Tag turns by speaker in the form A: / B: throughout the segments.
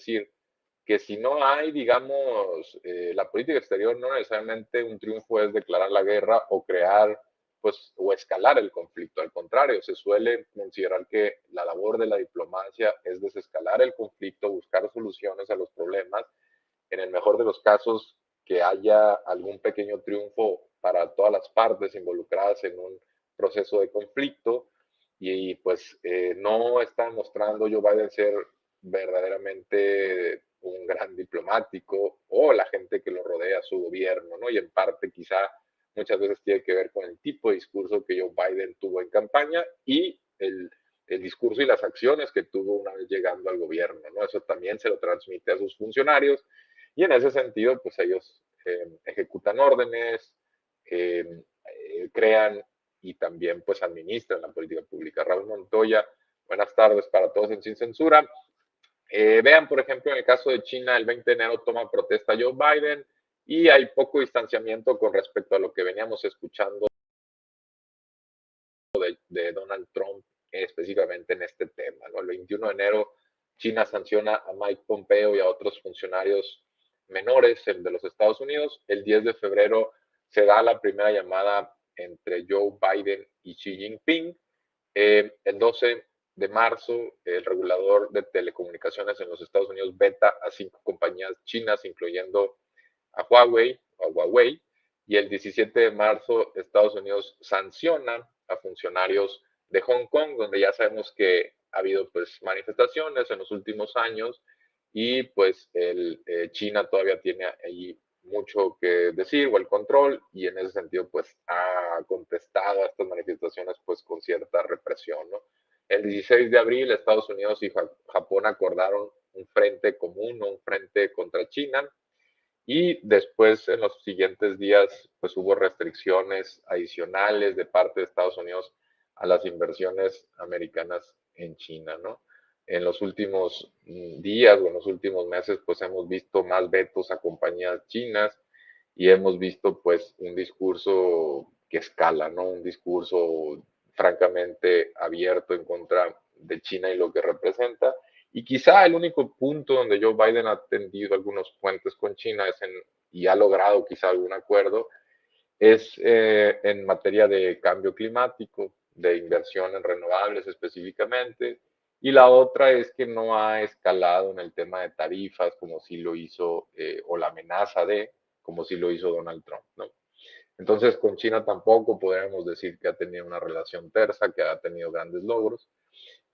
A: decir que si no hay, digamos, la política exterior no necesariamente un triunfo es declarar la guerra o crear, pues, o escalar el conflicto. Al contrario, se suele considerar que la labor de la diplomacia es desescalar el conflicto, buscar soluciones a los problemas, en el mejor de los casos, que haya algún pequeño triunfo para todas las partes involucradas en un proceso de conflicto y pues no está mostrando Joe Biden ser verdaderamente un gran diplomático o la gente que lo rodea, su gobierno, ¿no? Y en parte quizá muchas veces tiene que ver con el tipo de discurso que Joe Biden tuvo en campaña y el discurso y las acciones que tuvo una vez llegando al gobierno, ¿no? Eso también se lo transmite a sus funcionarios y en ese sentido, pues ellos ejecutan órdenes, crean y también pues administran la política pública. Raúl Montoya, buenas tardes para todos en Sin Censura. Vean, por ejemplo, en el caso de China, el 20 de enero toma protesta Joe Biden y hay poco distanciamiento con respecto a lo que veníamos escuchando de Donald Trump específicamente en este tema, ¿no? El 21 de enero China sanciona a Mike Pompeo y a otros funcionarios menores de los Estados Unidos. El 10 de febrero se da la primera llamada entre Joe Biden y Xi Jinping. El 12 de marzo, el regulador de telecomunicaciones en los Estados Unidos veta a 5 compañías chinas, incluyendo a Huawei, y el 17 de marzo Estados Unidos sanciona a funcionarios de Hong Kong, donde ya sabemos que ha habido pues manifestaciones en los últimos años y pues China todavía tiene ahí mucho que decir o el control y en ese sentido pues ha contestado a estas manifestaciones pues con cierta represión, ¿no? El 16 de abril Estados Unidos y Japón acordaron un frente común o un frente contra China y después en los siguientes días pues hubo restricciones adicionales de parte de Estados Unidos a las inversiones americanas en China, ¿no? En los últimos días o en los últimos meses pues hemos visto más vetos a compañías chinas y hemos visto pues un discurso que escala, ¿no? Un discurso francamente abierto en contra de China y lo que representa. Y quizá el único punto donde Joe Biden ha tendido algunos puentes con China y ha logrado quizá algún acuerdo es en materia de cambio climático, de inversión en renovables específicamente. Y la otra es que no ha escalado en el tema de tarifas como si lo hizo, o la amenaza de, como si lo hizo Donald Trump, ¿no? Entonces, con China tampoco podríamos decir que ha tenido una relación tersa, que ha tenido grandes logros.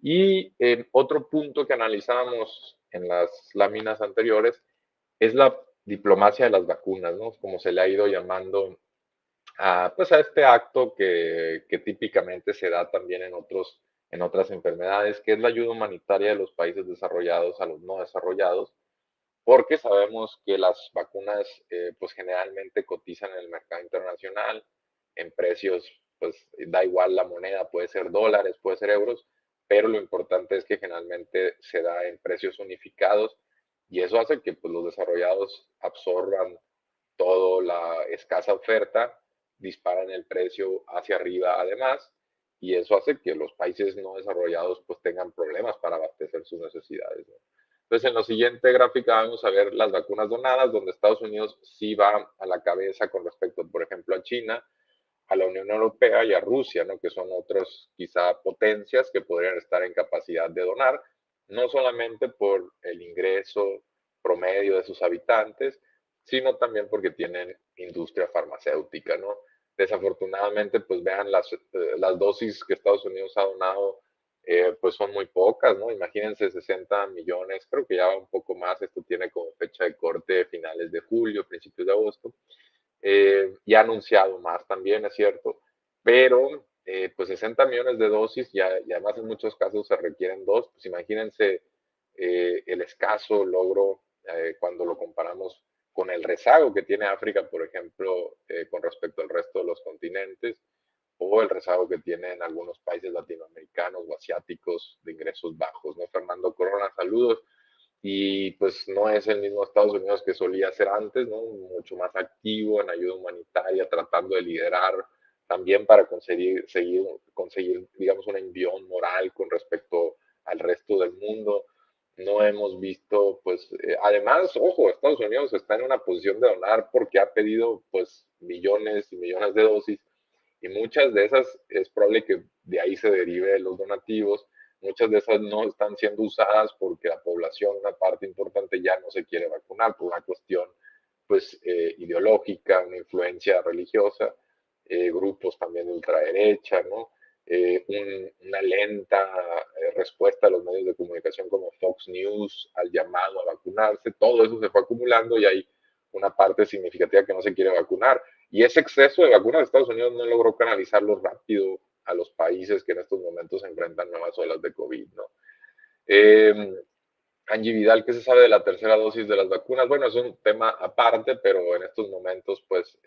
A: Y otro punto que analizábamos en las láminas anteriores es la diplomacia de las vacunas, ¿no? Como se le ha ido llamando pues a este acto que típicamente se da también en otras enfermedades, que es la ayuda humanitaria de los países desarrollados a los no desarrollados, porque sabemos que las vacunas pues generalmente cotizan en el mercado internacional en precios, pues da igual la moneda, puede ser dólares, puede ser euros, pero lo importante es que generalmente se da en precios unificados y eso hace que pues, los desarrollados absorban toda la escasa oferta, disparan el precio hacia arriba además y eso hace que los países no desarrollados pues tengan problemas para abastecer sus necesidades, ¿no? Entonces, en la siguiente gráfica vamos a ver las vacunas donadas, donde Estados Unidos sí va a la cabeza con respecto, por ejemplo, a China, a la Unión Europea y a Rusia, ¿no? Que son otras quizá potencias que podrían estar en capacidad de donar, no solamente por el ingreso promedio de sus habitantes, sino también porque tienen industria farmacéutica, ¿no? Desafortunadamente, pues vean las dosis que Estados Unidos ha donado, pues son muy pocas, ¿no? Imagínense 60 millones, creo que ya va un poco más, esto tiene como fecha de corte finales de julio, principios de agosto, y ha anunciado más también, es cierto, pero pues 60 millones de dosis y además en muchos casos se requieren dos, pues imagínense el escaso logro cuando lo comparamos con el rezago que tiene África, por ejemplo, con respecto al resto de los continentes, o el rezago que tienen algunos países latinoamericanos o asiáticos de ingresos bajos, ¿no? Fernando Corona, saludos y pues no es el mismo Estados Unidos que solía ser antes, ¿no? Mucho más activo en ayuda humanitaria, tratando de liderar también para conseguir, digamos, un envión moral con respecto al resto del mundo. no hemos visto, pues, además, ojo, Estados Unidos está en una posición de donar porque ha pedido, pues, millones y millones de dosis y muchas de esas es probable que de ahí se derive los donativos. Muchas de esas no están siendo usadas porque la población, una parte importante, ya no se quiere vacunar por una cuestión pues ideológica, una influencia religiosa, grupos también de ultraderecha, ¿no? Una lenta respuesta a los medios de comunicación como Fox News al llamado a vacunarse, todo eso se fue acumulando y hay una parte significativa que no se quiere vacunar. Y ese exceso de vacunas de Estados Unidos no logró canalizarlo rápido a los países que en estos momentos enfrentan nuevas olas de COVID, ¿no? Eh, Angie Vidal, ¿qué se sabe de la tercera dosis de las vacunas? Bueno, es un tema aparte, pero en estos momentos, pues,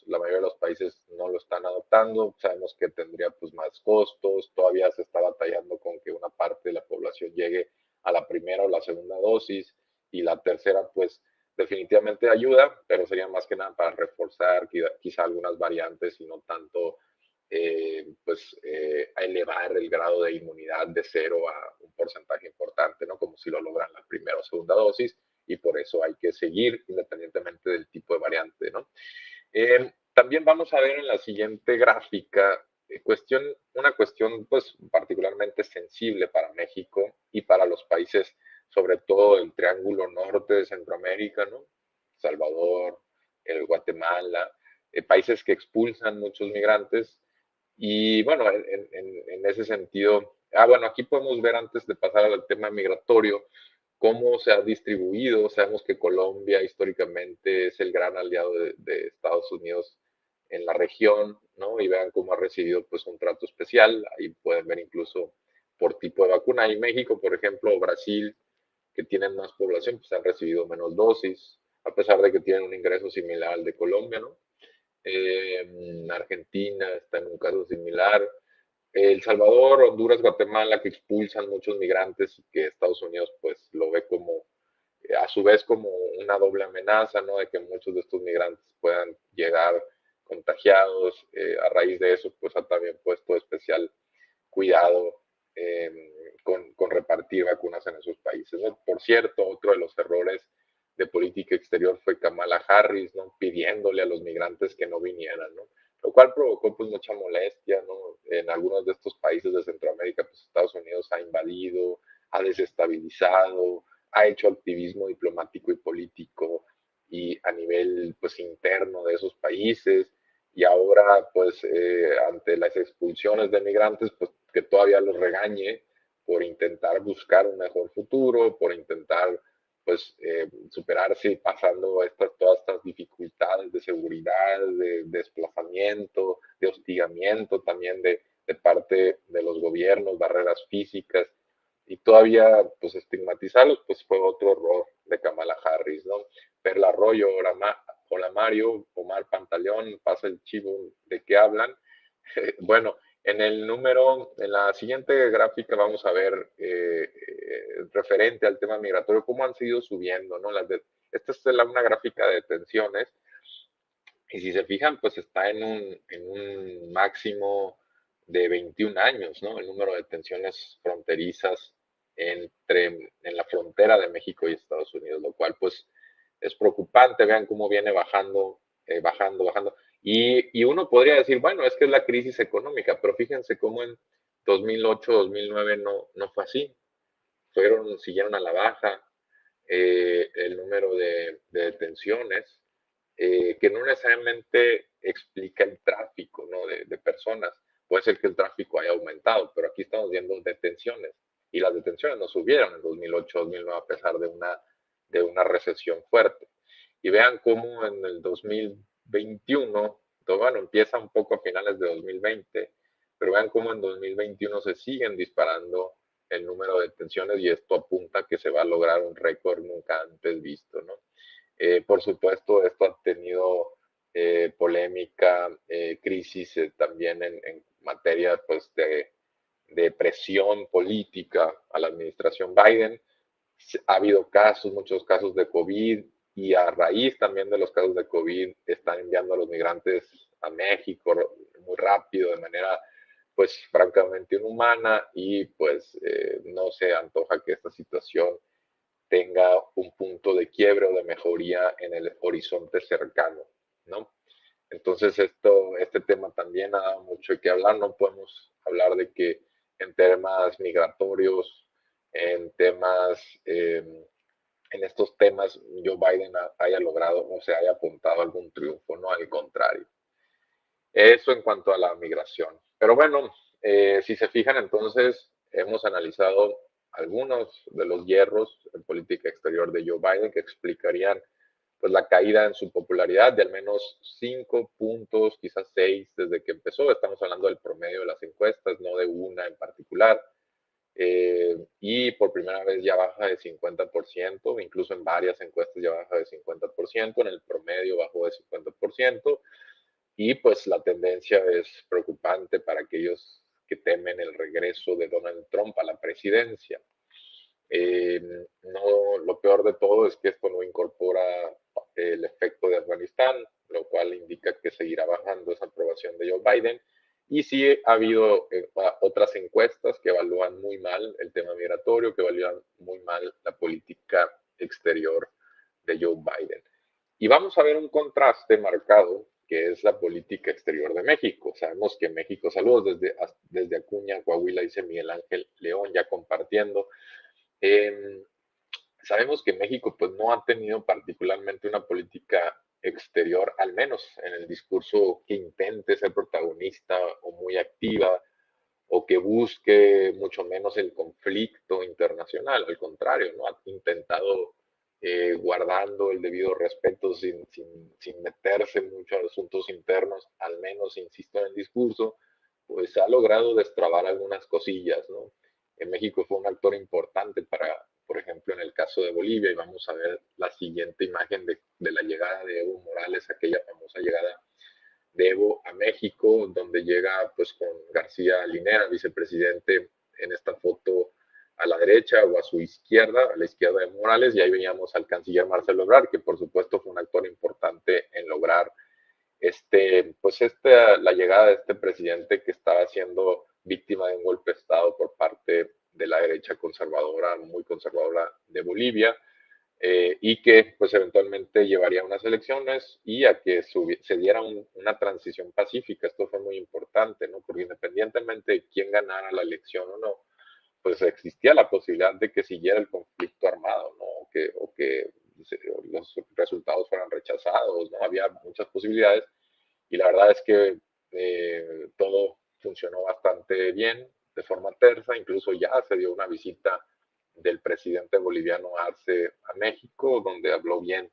A: la mayoría de los países no lo están adoptando. Sabemos que tendría, pues, más costos. Todavía se está batallando con que una parte de la población llegue a la primera o la segunda dosis y la tercera, pues, definitivamente ayuda, pero sería más que nada para reforzar quizá algunas variantes y no tanto a elevar el grado de inmunidad de 0 a un porcentaje importante, ¿no? Como si lo logran la primera o segunda dosis, y por eso hay que seguir independientemente del tipo de variante, ¿no? También vamos a ver en la siguiente gráfica una cuestión pues particularmente sensible para México y para los países, sobre todo el Triángulo Norte de Centroamérica, ¿no? Salvador, el Guatemala, países que expulsan muchos migrantes y bueno, en ese sentido, bueno, aquí podemos ver antes de pasar al tema migratorio, cómo se ha distribuido. Sabemos que Colombia históricamente es el gran aliado de Estados Unidos en la región, ¿no? Y vean cómo ha recibido pues un trato especial. Ahí pueden ver incluso por tipo de vacuna. Y México, por ejemplo, o Brasil, que tienen más población, pues han recibido menos dosis, a pesar de que tienen un ingreso similar al de Colombia, ¿no? Argentina está en un caso similar. El Salvador, Honduras, Guatemala, que expulsan muchos migrantes y que Estados Unidos pues lo ve como, a su vez como una doble amenaza, ¿no? De que muchos de estos migrantes puedan llegar contagiados. A raíz de eso, pues ha también puesto especial cuidado con repartir vacunas en esos países, ¿no? Por cierto, otro de los errores de política exterior fue Kamala Harris, ¿no? Pidiéndole a los migrantes que no vinieran, ¿no? Lo cual provocó pues mucha molestia, ¿no? En algunos de estos países de Centroamérica, pues Estados Unidos ha invadido, ha desestabilizado, ha hecho activismo diplomático y político y a nivel pues interno de esos países y ahora pues ante las expulsiones de migrantes pues que todavía los regañe por intentar buscar un mejor futuro, por intentar pues superarse y pasando todas estas dificultades de seguridad, de desplazamiento, de hostigamiento también de parte de los gobiernos, barreras físicas, y todavía pues estigmatizarlos pues fue otro error de Kamala Harris, ¿no? Perla Arroyo, hola Mario, Omar Pantaleón, pasa el chivo de qué hablan. Bueno, en la siguiente gráfica vamos a ver referente al tema migratorio, cómo han seguido subiendo, ¿no? Esta es una gráfica de detenciones y si se fijan, pues está en un máximo de 21 años, ¿no? El número de detenciones fronterizas en la frontera de México y Estados Unidos, lo cual pues es preocupante. Vean cómo viene bajando, bajando. Y uno podría decir, bueno, es que es la crisis económica, pero fíjense cómo en 2008, 2009 no fue así. Siguieron a la baja el número de detenciones, que no necesariamente explica el tráfico, ¿no? de personas. Puede ser que el tráfico haya aumentado, pero aquí estamos viendo detenciones y las detenciones no subieron en 2008, 2009 a pesar de una recesión fuerte. Y vean cómo en el 2021, bueno, empieza un poco a finales de 2020, pero vean cómo en 2021 se siguen disparando el número de detenciones y esto apunta a que se va a lograr un récord nunca antes visto, ¿no? Por supuesto, esto ha tenido polémica, crisis también en materia pues, de presión política a la administración Biden. Ha habido muchos casos de COVID y a raíz también de los casos de COVID están enviando a los migrantes a México muy rápido, de manera pues francamente inhumana y pues no se antoja que esta situación tenga un punto de quiebre o de mejoría en el horizonte cercano, ¿no? Entonces este tema también ha dado mucho que hablar, no podemos hablar de que en temas migratorios, en temas, en estos temas Joe Biden haya logrado o se haya apuntado algún triunfo, no, al contrario. Eso en cuanto a la migración. Pero bueno, si se fijan, entonces hemos analizado algunos de los hierros en política exterior de Joe Biden que explicarían pues la caída en su popularidad de al menos 5 puntos, quizás 6 desde que empezó. Estamos hablando del promedio de las encuestas, no de una en particular. Y por primera vez ya baja de 50%, incluso en varias encuestas ya baja de 50%, en el promedio bajó de 50%, y pues la tendencia es preocupante para aquellos que temen el regreso de Donald Trump a la presidencia. Eh, no, lo peor de todo es que esto no incorpora el efecto de Afganistán, lo cual indica que seguirá bajando esa aprobación de Joe Biden. Y sí ha habido otras encuestas que evalúan muy mal el tema migratorio, que evalúan muy mal la política exterior de Joe Biden. Y vamos a ver un contraste marcado, que es la política exterior de México. Sabemos que México, saludos desde Acuña, Coahuila, dice Miguel Ángel León, ya compartiendo. Eh, Sabemos que México pues no ha tenido particularmente una política exterior, al menos en el discurso que intente ser protagonista o muy activa o que busque mucho menos el conflicto internacional. Al contrario, ¿no? Ha intentado guardando el debido respeto sin meterse mucho a asuntos internos, al menos, insisto, en el discurso, pues ha logrado destrabar algunas cosillas, ¿no? En México fue un actor importante para, por ejemplo, en el caso de Bolivia, y vamos a ver la siguiente imagen de la llegada de Evo Morales, aquella famosa llegada de Evo a México, donde llega pues con García Linera, vicepresidente, en esta foto a la derecha o a su izquierda, a la izquierda de Morales, y ahí veíamos al canciller Marcelo Ebrard, que por supuesto fue un actor importante en lograr la llegada de este presidente que estaba siendo víctima de un golpe de Estado por parte de la derecha conservadora, muy conservadora de Bolivia, y que pues eventualmente llevaría a unas elecciones y a que se diera una transición pacífica. Esto fue muy importante, ¿no? Porque independientemente de quién ganara la elección o no, pues existía la posibilidad de que siguiera el conflicto armado, ¿no? O que los resultados fueran rechazados, ¿no? Había muchas posibilidades y la verdad es que todo funcionó bastante bien, de forma tersa, incluso ya se dio una visita del presidente boliviano Arce a México, donde habló bien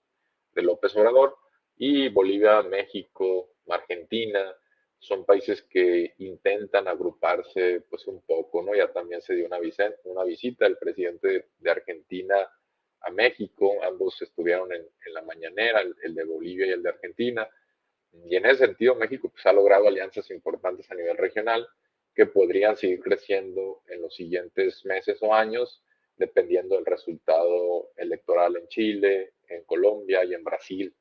A: de López Obrador, y Bolivia, México, Argentina, son países que intentan agruparse pues un poco, ¿no? Ya también se dio una visita del presidente de Argentina a México, ambos estuvieron en la mañanera, el de Bolivia y el de Argentina, y en ese sentido México pues, ha logrado alianzas importantes a nivel regional que podrían seguir creciendo en los siguientes meses o años, dependiendo del resultado electoral en Chile, en Colombia y en Brasil,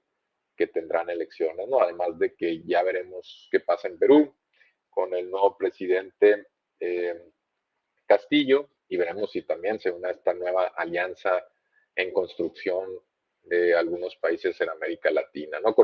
A: que tendrán elecciones, ¿no? Además de que ya veremos qué pasa en Perú con el nuevo presidente eh, Castillo y veremos si también se une a esta nueva alianza en construcción de algunos países en América Latina, ¿no?